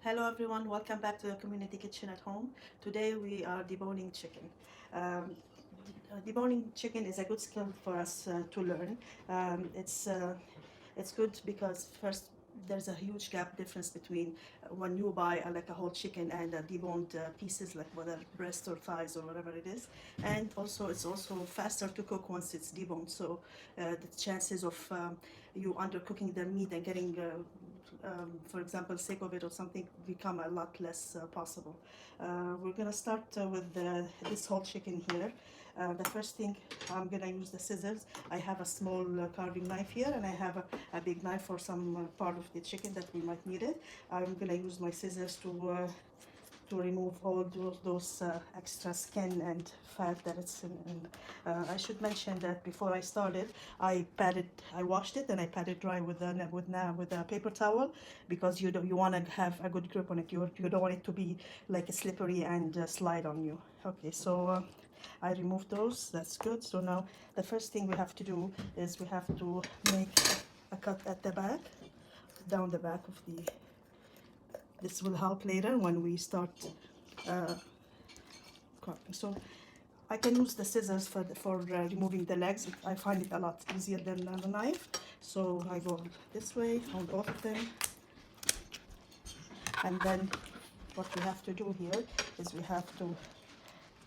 Hello everyone, welcome back to the community kitchen at home. Today we are deboning chicken. Um, Deboning chicken is a good skill for us to learn. It's good because first there's a huge gap difference between when you buy like a whole chicken and deboned pieces like whether breast or thighs or whatever it is, and also it's also faster to cook once it's deboned. So the chances of you undercooking the meat and getting for example sick of it or something become a lot less possible. We're gonna start with this whole chicken here. The first thing, I'm gonna use the scissors. I have a small carving knife here, and I have a big knife for some part of the chicken that we might need it. I'm gonna use my scissors to remove all those extra skin and fat that it's in. I should mention that before I started, I washed it and I patted dry with a paper towel, because you want to have a good grip on it. You don't want it to be like slippery and slide on you. Okay, so I removed those. That's good. So now the first thing we have to do is we have to make a cut at the back, down the back of the. This will help later when we start uh, carving. So I can use the scissors for removing the legs. I find it a lot easier than the knife. So I go this way on both of them, and then what we have to do here is we have to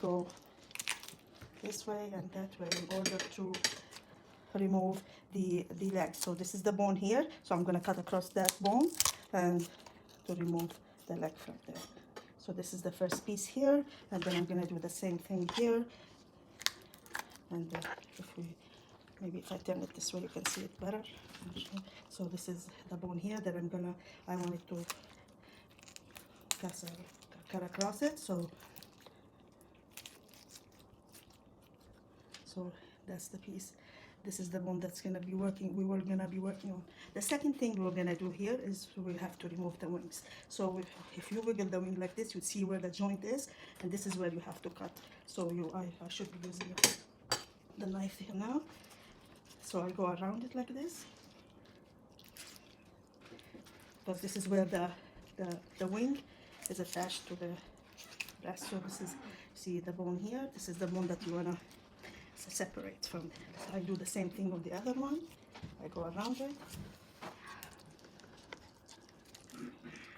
go this way and that way in order to remove the leg. So this is the bone here, so I'm going to cut across that bone and to remove the leg from there. So this is the first piece here, and then I'm going to do the same thing here. And maybe if I turn it this way you can see it better. So this is the bone here that I want it to cut across it. So that's the piece. This is the bone that's gonna be working. We were gonna be working on. The second thing we're gonna do here is we have to remove the wings. So if you wiggle the wing like this, you see where the joint is, and this is where you have to cut. So I should be using the knife here now. So I go around it like this, because this is where the wing is attached to the breast. So this is, see the bone here. This is the bone that you wanna separate from. I do the same thing on the other one. I go around it.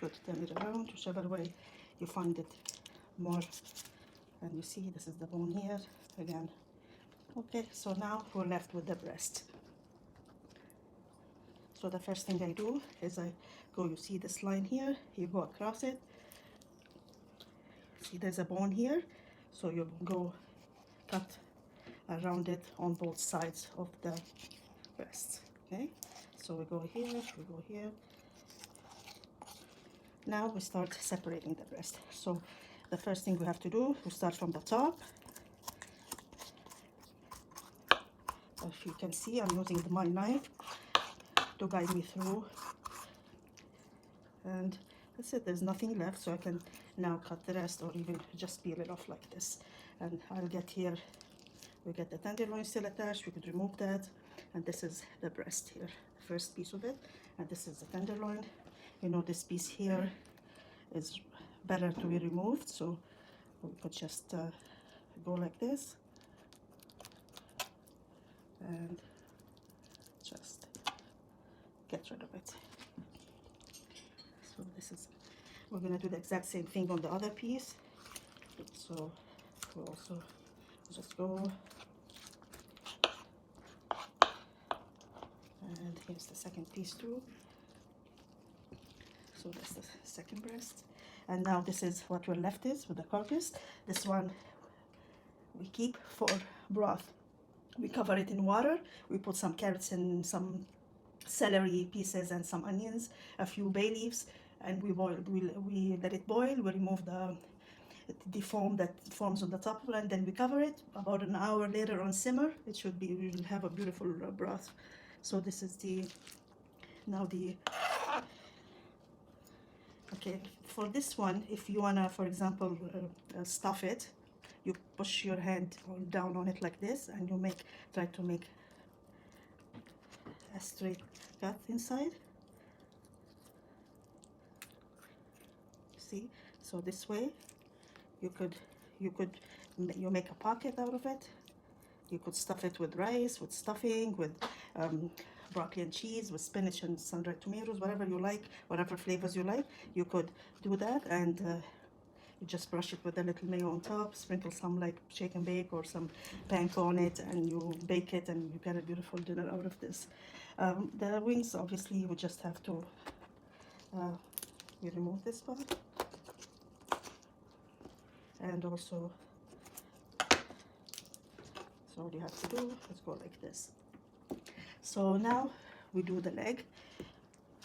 Good, turn it around, whichever way you find it more. And you see, this is the bone here again. Okay, so now we're left with the breast. So the first thing I do is I go, you see this line here, you go across it. See, there's a bone here, so you go cut around it on both sides of the breast. Okay, so we go here, we go here. Now we start separating the breast. So the first thing we have to do, we start from the top. If you can see, I'm using my knife to guide me through, and that's it. There's nothing left, so I can now cut the rest, or even just peel it off like this. And I'll get here, we get the tenderloin still attached. We could remove that, and this is the breast here, the first piece of it, and this is the tenderloin. You know, this piece here is better to be removed, so we could just go like this and just get rid of it. So this is, we're gonna do the exact same thing on the other piece. So we'll also just go, and here's the second piece too. So that's the second breast, and now this is what we're left is with the carcass. This one we keep for broth. We cover it in water. We put some carrots and some celery pieces and some onions, a few bay leaves, and we boil. We let it boil. We remove the foam that forms on the top, and then we cover it. About an hour later on simmer, it should be. We will have a beautiful broth. So this is now the. Okay, for this one, if you wanna, for example, stuff it, you push your hand down on it like this, and you try to make a straight cut inside. see. So this way you could you make a pocket out of it. You could stuff it with rice, with stuffing, with broccoli and cheese, with spinach and sun-dried tomatoes, whatever you like, whatever flavors you like. You could do that, and you just brush it with a little mayo on top, sprinkle some like shake and bake or some panko on it, and you bake it, and you get a beautiful dinner out of this. The wings, obviously, you would just have to you remove this part, and also, so all you have to do is go like this. So now we do the leg.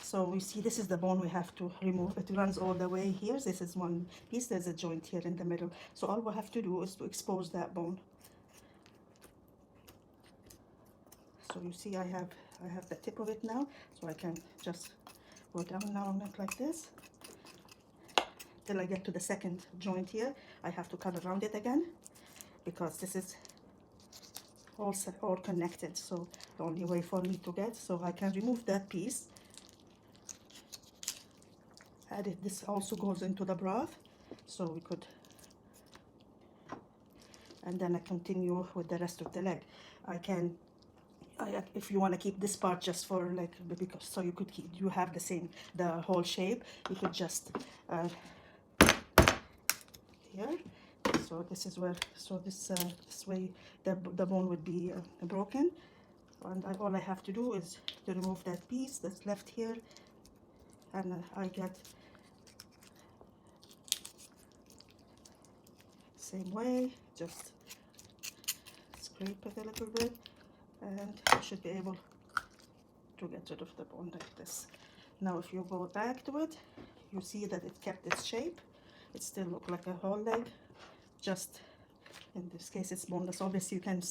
So we see this is the bone we have to remove. It runs all the way here. This is one piece. There's a joint here in the middle. So all we have to do is to expose that bone. So you see I have the tip of it now. So I can just go down now on it like this till I get to the second joint here. I have to cut around it again because this is all connected. So the only way for me to get, so I can remove that piece. Add it. This also goes into the broth, so we could, and then I continue with the rest of the leg. If you want to keep this part just for like, because so you could keep, you have the whole shape, you could just here. So this is where, so this way the bone would be broken, and all I have to do is to remove that piece that's left here, and I get same way, just scrape it a little bit, and you should be able to get rid of the bone like this. Now if you go back to it, you see that it kept its shape. It still looks like a whole leg, just in this case it's boneless. Obviously you can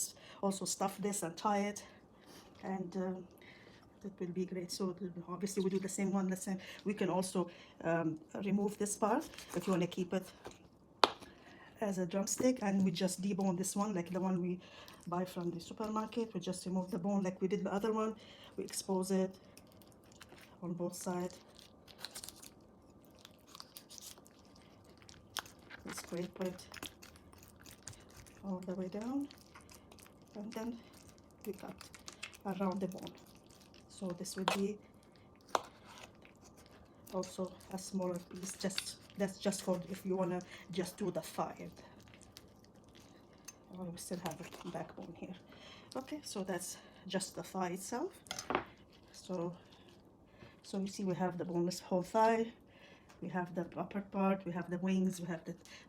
also stuff this and tie it, and that will be great. So obviously we do the same one. We can also remove this part if you want to keep it as a drumstick, and we just debone this one like the one we buy from the supermarket. We just remove the bone like we did the other one. We expose it on both sides. We scrape it all the way down, and then we cut around the bone. So this would be also a smaller piece, that's just for if you want to just do the thigh. Oh, we still have a backbone here. Okay, so that's just the thigh itself. So you see we have the boneless whole thigh, we have the upper part, we have the wings, we have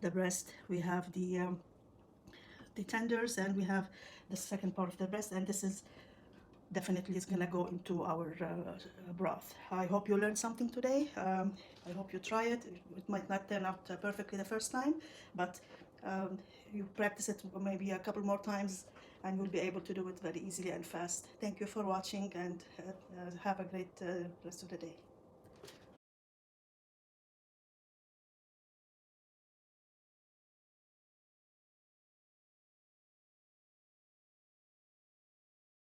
the breast, we have the tenders, and we have the second part of the breast, and this is definitely is gonna go into our broth. I hope you learned something today. I hope you try it. It might not turn out perfectly the first time, but you practice it maybe a couple more times, and you'll be able to do it very easily and fast. Thank you for watching, and have a great rest of the day.